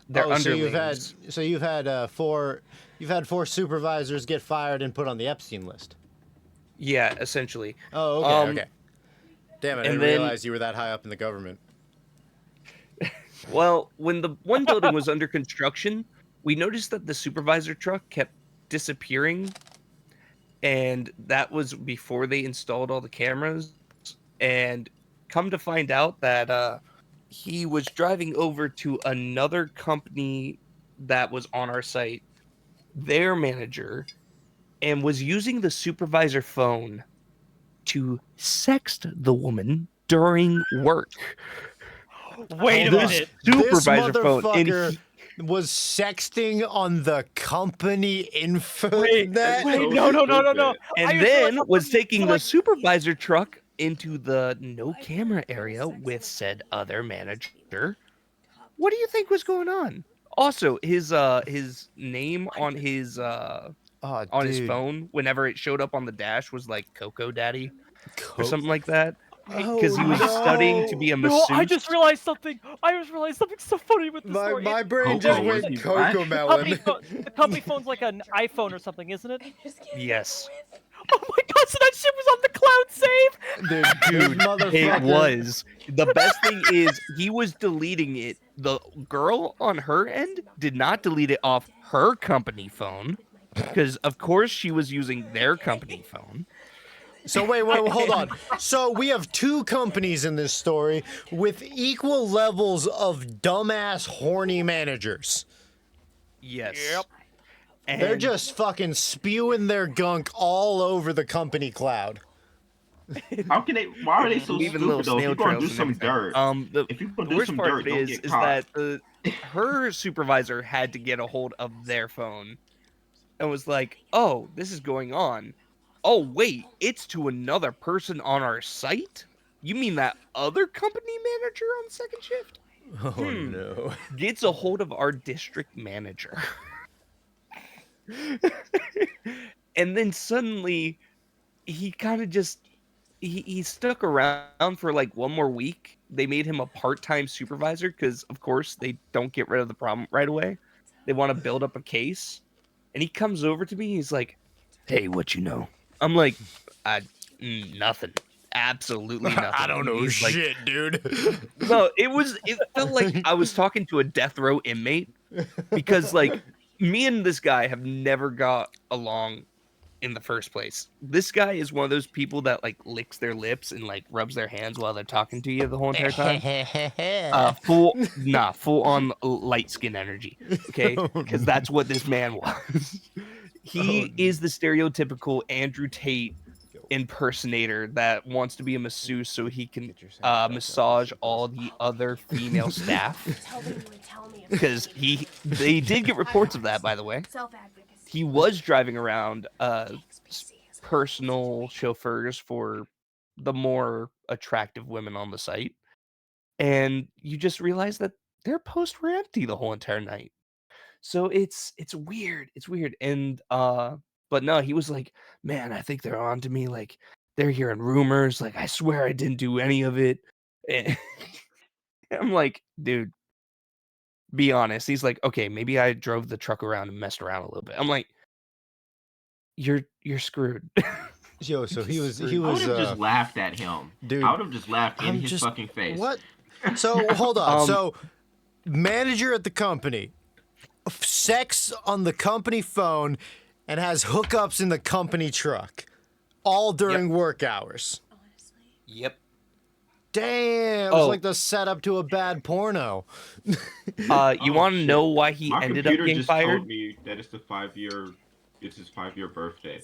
their underlings. So you've had 4 supervisors get fired and put on the Epstein list. Yeah, essentially. Oh, okay, okay. Damn it! I and didn't then- realize you were that high up in the government. Well, when the one building was under construction, we noticed that the supervisor truck kept disappearing, and that was before they installed all the cameras. And come to find out that he was driving over to another company that was on our site. Their manager and was using the supervisor phone to sext the woman during work. Wait a The minute. This supervisor phone. And motherfucker was sexting on the company info Wait, net. Wait, no. I and just then realized was something. taking So, the like, supervisor truck into the no camera area with said other manager. What do you think was going on? Also, his name on his Oh, his dude. phone whenever it showed up on the dash was like Coco Daddy or something like that. wait, Because he was studying to be a no, masseuse. I just realized something. So funny with this story. My brain Coco, just was went he Coco black? Melon. The company phone's like an iPhone or something, isn't it? Yes. Oh my god, so that shit was on the cloud save? Dude, It was. The best thing is he was deleting it. The girl on her end did not delete it off her company phone because, of course, she was using their company phone. So wait, hold on. So we have two companies in this story with equal levels of dumbass horny managers. Yes. Yep. And They're just fucking spewing their gunk all over the company cloud. How can they? Why are they so leaving stupid little though? If snail you're gonna do trails and some everything. dirt, if you're The gonna do worst some part dirt, don't is get caught. that her supervisor had to get a hold of their phone and was like, "Oh, this is going on. Oh, wait, it's to another person on our site? You mean that other company manager on second shift?" Oh no. Gets a hold of our district manager. And then suddenly he kind of just he stuck around for like one more week. They made him a part-time supervisor because of course they don't get rid of the problem right away. They want to build up a case. And he comes over to me, he's like, "Hey, what you know?" I'm like, nothing. Absolutely nothing. I don't know He's like, shit, dude. no, it felt like I was talking to a death row inmate because like me and this guy have never got along in the first place. This guy is one of those people that like licks their lips and like rubs their hands while they're talking to you the whole entire time. Full on light skin energy. Okay, because that's what this man was. He is the stereotypical Andrew Tate impersonator that wants to be a masseuse so he can massage all the other female staff. Because they did get reports of that, by the way. He was driving around personal chauffeurs for the more attractive women on the site, and you just realize that their posts were empty the whole entire night. So it's weird. It's weird. And but no, he was like, "Man, I think they're on to me. Like they're hearing rumors. Like I swear I didn't do any of it." And I'm like, "Dude, be honest." He's like, "Okay, maybe I drove the truck around and messed around a little bit." I'm like, You're screwed." Yo, so he was I would have just laughed at him. dude, I would have just laughed in I'm his just fucking face. What? So hold on. So manager at the company, sex on the company phone, and has hookups in the company truck, all during work hours. Yep. Damn, it was like the setup to a bad porno. You want to know why he My ended up computer getting just fired? told me that it's his 5-year birthday.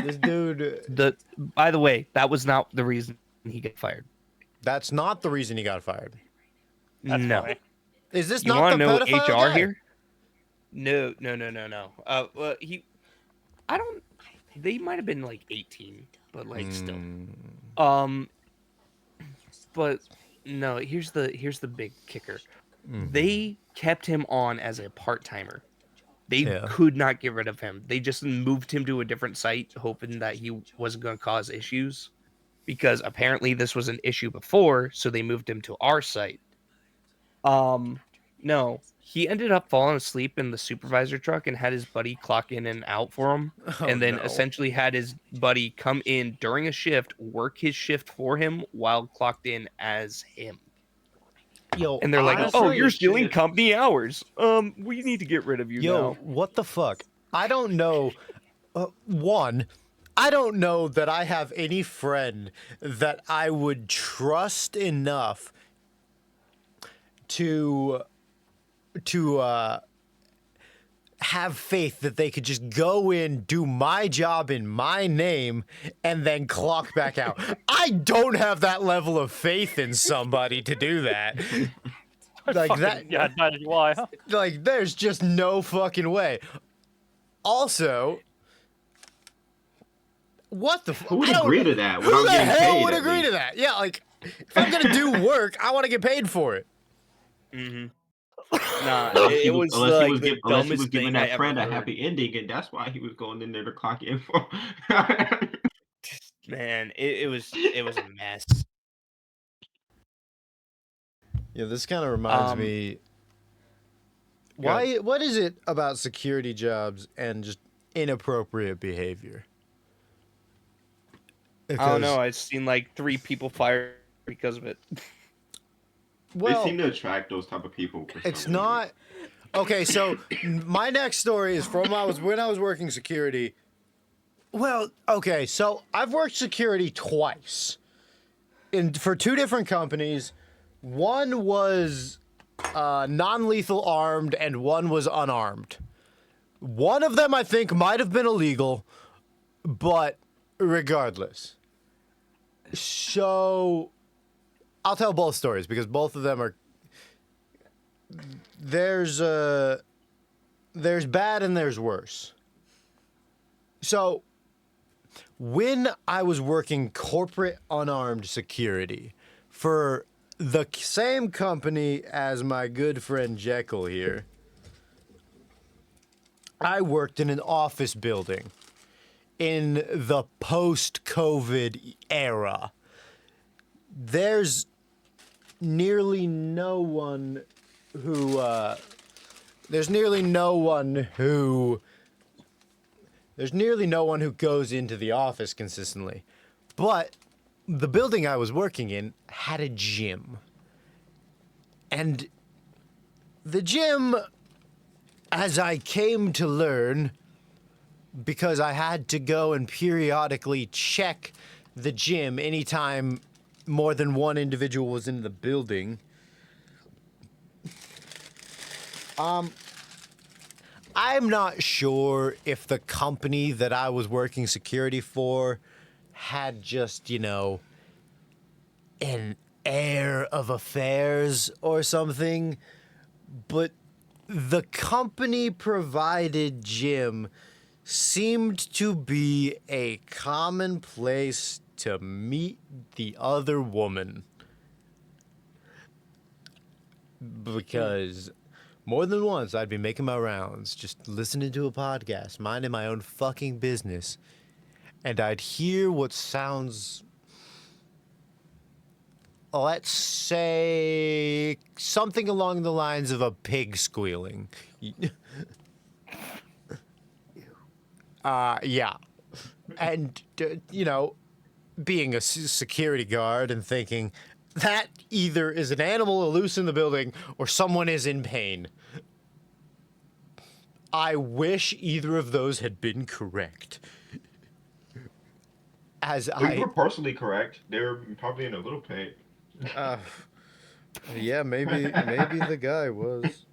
This dude. By the way, that was not the reason he got fired. That's not the reason he got fired. No. funny. Is this You not want the to know pedophile HR guy? here? No. Well, I don't. They might have been like 18, but like still. But no. Here's the big kicker. They kept him on as a part-timer. They could not get rid of him. They just moved him to a different site, hoping that he wasn't going to cause issues. Because apparently this was an issue before, so they moved him to our site. No, he ended up falling asleep in the supervisor truck and had his buddy clock in and out for him, and then essentially had his buddy come in during a shift, work his shift for him while clocked in as him. Yo, And they're like, honestly, "Oh, you're stealing company hours. We need to get rid of you now." What the fuck? I don't know. One, I don't know that I have any friend that I would trust enough to have faith that they could just go in, do my job in my name, and then clock back out. I don't have that level of faith in somebody to do that. Like Fucking- that. Yeah, neither do I. Huh? Like, there's just no fucking way. Also, what the Who would agree to that Who without the getting hell paid, would at agree to least? that? Yeah, like, if I'm gonna do work, I want to get paid for it. Mm-hmm. Nah, Unless he it was, was unless he like was, the unless he was dumbest giving thing I that ever friend a heard. happy ending, and that's why he was going in there to clock in for. Man, it was a mess. Yeah, this kind of reminds me. What is it about security jobs and just inappropriate behavior? I don't know. I've seen like 3 people fired because of it. They seem to attract those type of people. For It's some not. Okay, so my next story is from when I was working security. Well, okay, so I've worked security twice, for 2 different companies. One was non-lethal armed, and one was unarmed. One of them I think might have been illegal, but regardless. So I'll tell both stories because both of them are. There's bad and there's worse. So when I was working corporate unarmed security for the same company as my good friend Jekyll here, I worked in an office building in the post-COVID era. There's nearly no one who goes into the office consistently. But the building I was working in had a gym. And the gym, as I came to learn, because I had to go and periodically check the gym anytime more than one individual was in the building. I'm not sure if the company that I was working security for had just, an air of affairs or something, but the company provided gym seemed to be a common place to meet the other woman. Because more than once I'd be making my rounds, just listening to a podcast, minding my own fucking business, and I'd hear what sounds, let's say, something along the lines of a pig squealing. Yeah. And, being a security guard and thinking, that either is an animal loose in the building or someone is in pain. I wish either of those had been correct. You were partially correct. They were probably in a little pain. Yeah, maybe the guy was.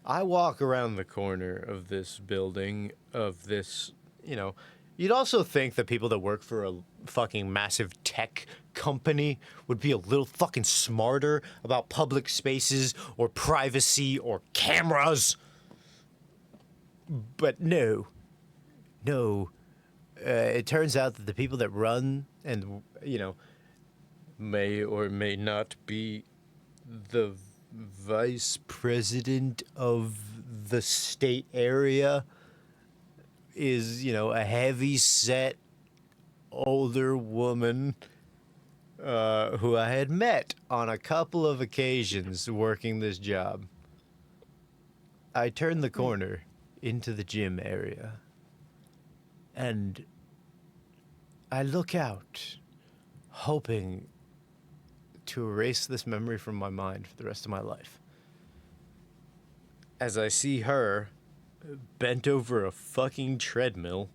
I walk around the corner of this building, you'd also think that people that work for a fucking massive tech company would be a little fucking smarter about public spaces or privacy or cameras. But no. It turns out that the people that run and, may or may not be the vice president of the state area is, a heavy-set older woman who I had met on a couple of occasions working this job. I turned the corner into the gym area, and I look out, hoping to erase this memory from my mind for the rest of my life. As I see her bent over a fucking treadmill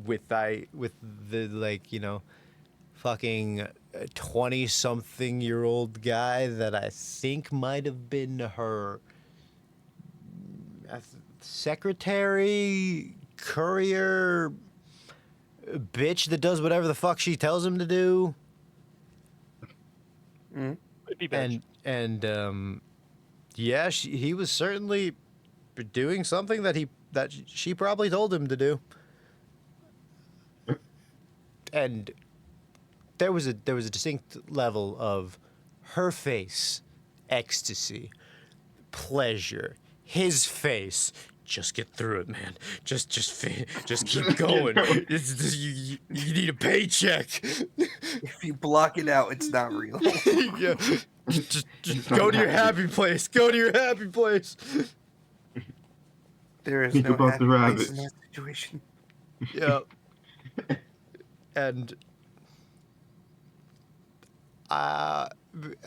with the fucking a 20-something-year-old guy that I think might have been her secretary, courier, bitch that does whatever the fuck she tells him to do. Could be bitch. And yeah, he was certainly doing something that she probably told him to do. And there was a distinct level of her face, ecstasy, pleasure, his face. Just get through it, man. Just keep going. You need a paycheck. If you block it out, it's not real. Yeah. Just go to your happy place. Go to your happy place. There is Think no about happy the place rabbits. in that situation. Yeah. And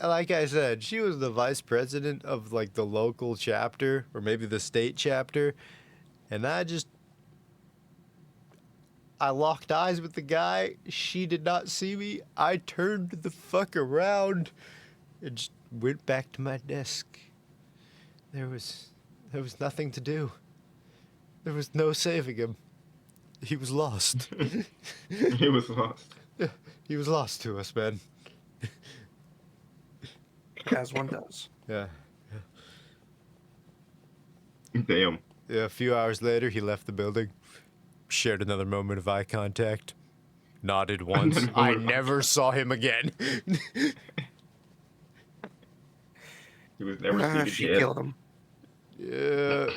like I said, she was the vice president of like the local chapter or maybe the state chapter, and I locked eyes with the guy. She did not see me. I turned the fuck around and just went back to my desk. There was nothing to do. There was no saving him. He was lost. He was lost. Yeah, he was lost to us, man. As one does. Yeah. Damn. Yeah, a few hours later, he left the building, shared another moment of eye contact, nodded once. I never saw him again. He was never seen She again. killed him. Yeah.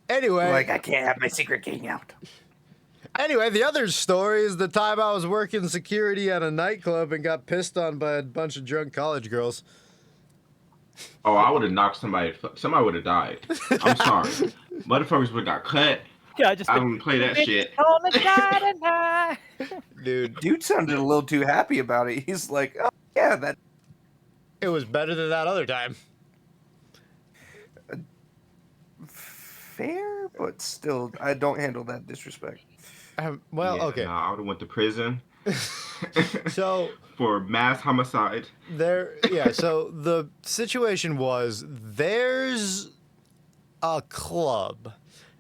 Anyway. Like, I can't have my secret getting out. Anyway, the other story is the time I was working security at a nightclub and got pissed on by a bunch of drunk college girls. Oh, I would have knocked somebody. Somebody would have died. I'm sorry. Motherfuckers would have got cut. Yeah, just I don't play that shit. On the side Dude, sounded a little too happy about it. He's like, oh, yeah, that. It was better than that other time. Fair, but still, I don't handle that disrespect. Well, Yeah, okay. Nah, I would have went to prison. So for mass homicide. So the situation was there's a club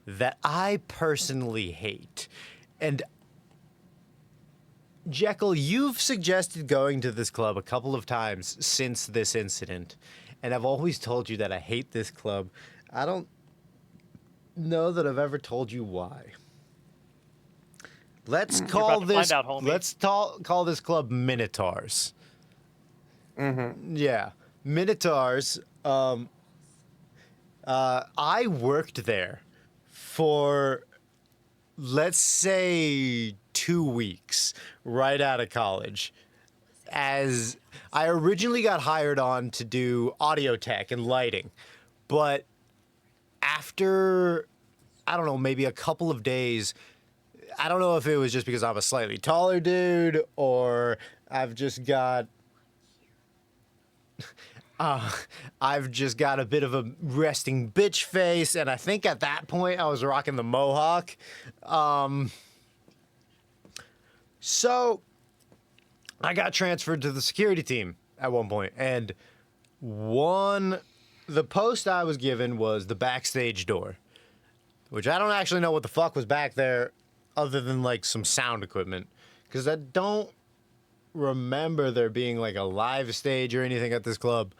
that I personally hate. And Jekyll, you've suggested going to this club a couple of times since this incident, and I've always told you that I hate this club. I don't know that I've ever told you why. Let's call this. Call this club Minotaurs. Mm-hmm. Yeah, Minotaurs. I worked there for, let's say, 2 weeks right out of college. As I originally got hired on to do audio tech and lighting, but after, I don't know, maybe a couple of days, I don't know if it was just because I'm a slightly taller dude or I've just got a bit of a resting bitch face, and I think at that point I was rocking the mohawk. So I got transferred to the security team at one point, and the post I was given was the backstage door, which I don't actually know what the fuck was back there other than like some sound equipment, because I don't remember there being like a live stage or anything at this club.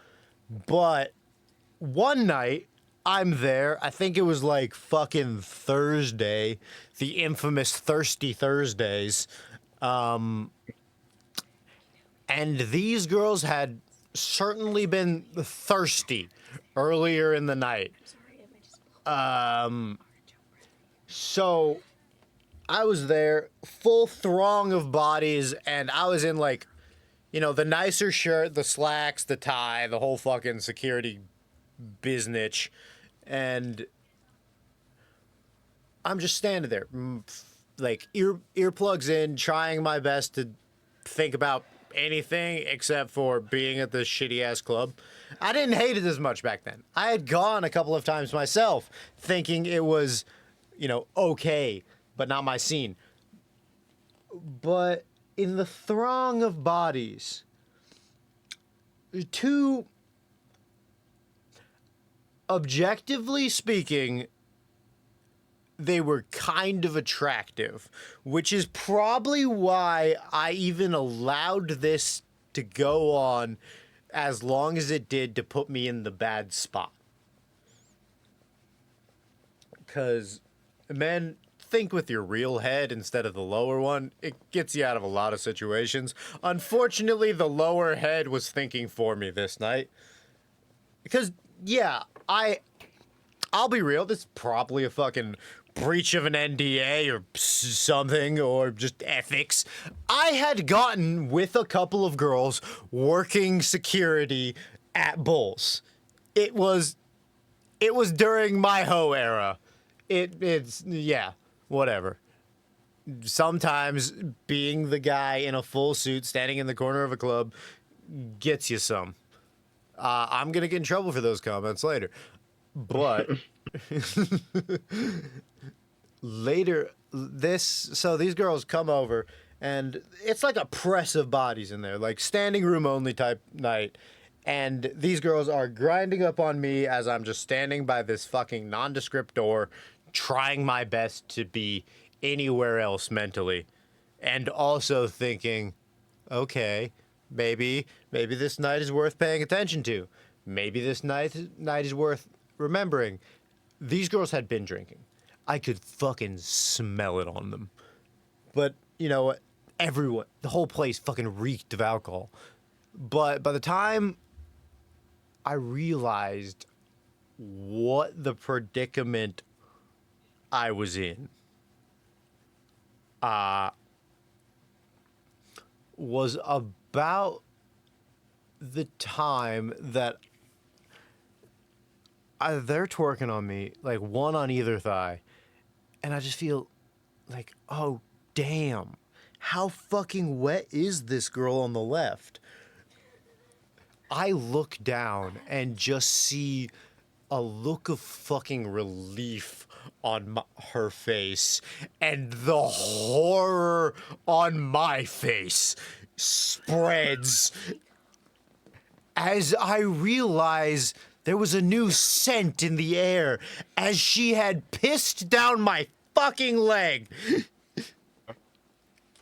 But one night I'm there, I think it was like fucking Thursday, the infamous Thirsty Thursdays. And these girls had certainly been thirsty earlier in the night. So I was there, full throng of bodies, and I was in like, you know, the nicer shirt, the slacks, the tie, the whole fucking security biznitch. And I'm just standing there, like earplugs in, trying my best to think about anything except for being at this shitty ass club. I didn't hate it as much back then. I had gone a couple of times myself, thinking it was, you know, okay, but not my scene. But in the throng of bodies, two, objectively speaking, they were kind of attractive, which is probably why I even allowed this to go on as long as it did to put me in the bad spot. Because, men, think with your real head instead of the lower one. It gets you out of a lot of situations. Unfortunately, the lower head was thinking for me this night. Because, yeah, I'll be real, this is probably a fucking breach of an NDA or something, or just ethics. I had gotten with a couple of girls working security at Bulls. It was during my hoe era. It's yeah, whatever. Sometimes being the guy in a full suit standing in the corner of a club gets you some. I'm gonna get in trouble for those comments later. But later, so these girls come over, and it's like a press of bodies in there, like standing room only type night. And these girls are grinding up on me as I'm just standing by this fucking nondescript door, trying my best to be anywhere else mentally. And also thinking, okay, maybe this night is worth paying attention to. Maybe this night is worth remembering. These girls had been drinking. I could fucking smell it on them. But, you know what? Everyone, the whole place fucking reeked of alcohol. But by the time I realized what the predicament I was in, was about the time that they're twerking on me, like one on either thigh, and I just feel like, oh, damn, how fucking wet is this girl on the left? I look down and just see a look of fucking relief on her face, and the horror on my face spreads as I realize there was a new scent in the air as she had pissed down my fucking leg.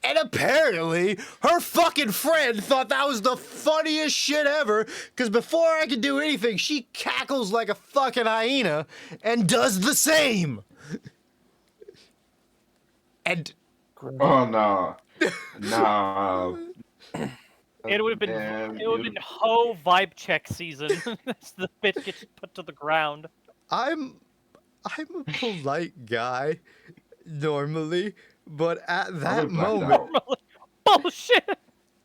And apparently, her fucking friend thought that was the funniest shit ever, because before I could do anything, she cackles like a fucking hyena and does the same. And Oh no, no. It would have been hoe vibe check season. As the bitch gets put to the ground. I'm a polite guy normally, but at that moment, Bullshit.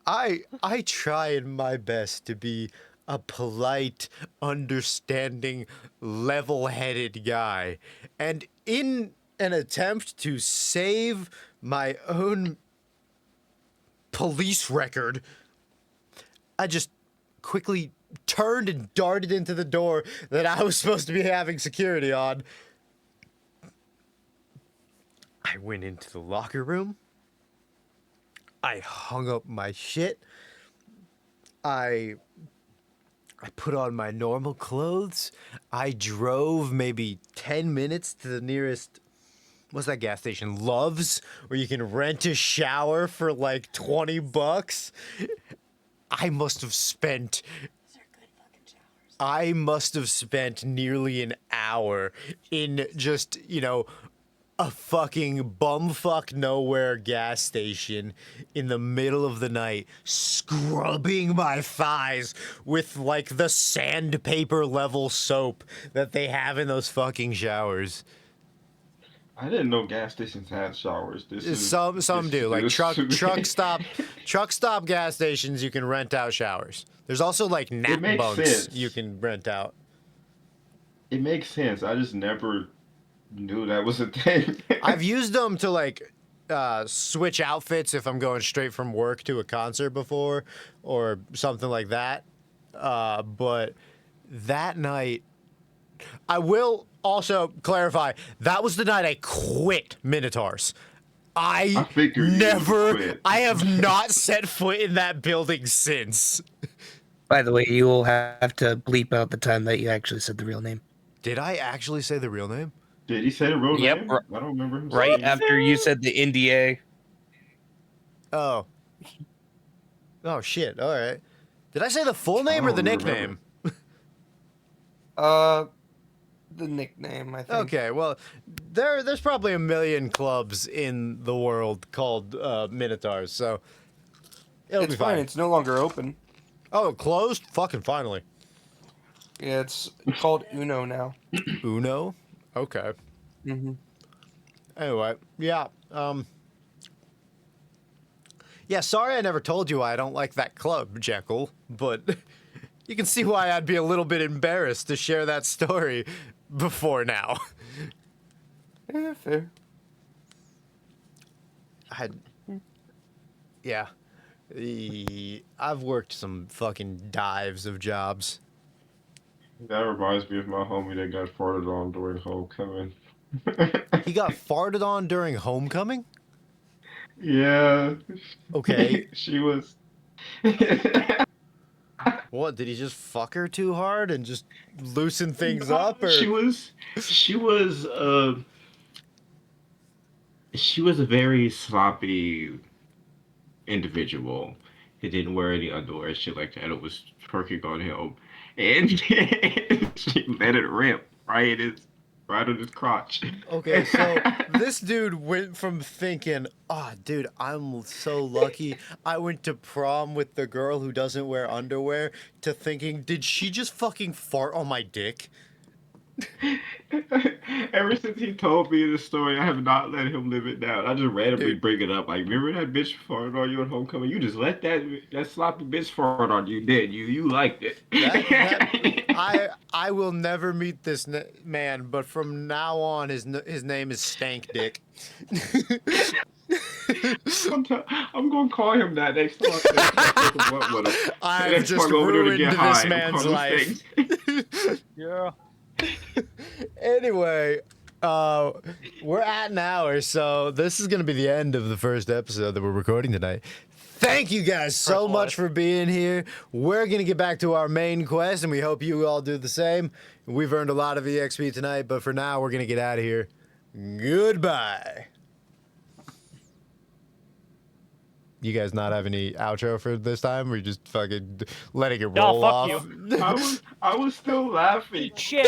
I tried my best to be a polite, understanding, level-headed guy, and in an attempt to save my own police record, I just quickly turned and darted into the door that I was supposed to be having security on. I went into the locker room. I hung up my shit. I put on my normal clothes. I drove maybe 10 minutes to the nearest, what's that gas station? Love's, where you can rent a shower for like $20. I must have spent nearly an hour in just, you know, a fucking bumfuck nowhere gas station in the middle of the night, scrubbing my thighs with like the sandpaper level soap that they have in those fucking showers. I didn't know gas stations had showers. Some do. Like truck stop gas stations, you can rent out showers. There's also like nap bunks you can rent out. It makes sense. I just never knew that was a thing. I've used them to like switch outfits if I'm going straight from work to a concert before or something like that. But that night, I will also clarify, that was the night I quit Minotaurs. I figured you never, quit. I have not set foot in that building since. By the way, you will have to bleep out the time that you actually said the real name. Did I actually say the real name? Did he say the real Yep, name? I don't remember him Right saying it. after you said the NDA. Oh. Oh, shit. All right. Did I say the full name or the don't remember. nickname? The nickname, I think. Okay, well, there's probably a million clubs in the world called Minotaurs, so it'll It's be fine. It's no longer open. Oh, it closed? Fucking finally. Yeah, it's called Uno now. Uno? Okay. Mm-hmm. Anyway, yeah. Yeah, sorry I never told you I don't like that club, Jekyll, but you can see why I'd be a little bit embarrassed to share that story before now. Yeah, fair. Yeah. I've worked some fucking dives of jobs. That reminds me of my homie that got farted on during homecoming. He got farted on during homecoming? Yeah. Okay. She was. What, did he just fuck her too hard and just loosen things up? Or? She was a very sloppy individual. He didn't wear any underwear and shit like that. It was twerking on him, and she let it rip right on his crotch. Okay, so this dude went from thinking, dude, I'm so lucky I went to prom with the girl who doesn't wear underwear, to thinking, did she just fucking fart on my dick? Ever since he told me the story, I have not let him live it down. I just randomly bring it up. Like, remember that bitch farted on you at homecoming? You just let that sloppy bitch fart on you, did you? You liked it. I will never meet this man, but from now on, his name is Stank Dick. I'm gonna call him that next time I've just ruined this man's life. Yeah. Anyway, we're at an hour, so this is going to be the end of the first episode that we're recording tonight. Thank you guys so much for being here. We're going to get back to our main quest, and we hope you all do the same. We've earned a lot of EXP tonight, but for now, we're going to get out of here. Goodbye. You guys not have any outro for this time? Or you just fucking letting it roll off? You. I was still laughing. Shit.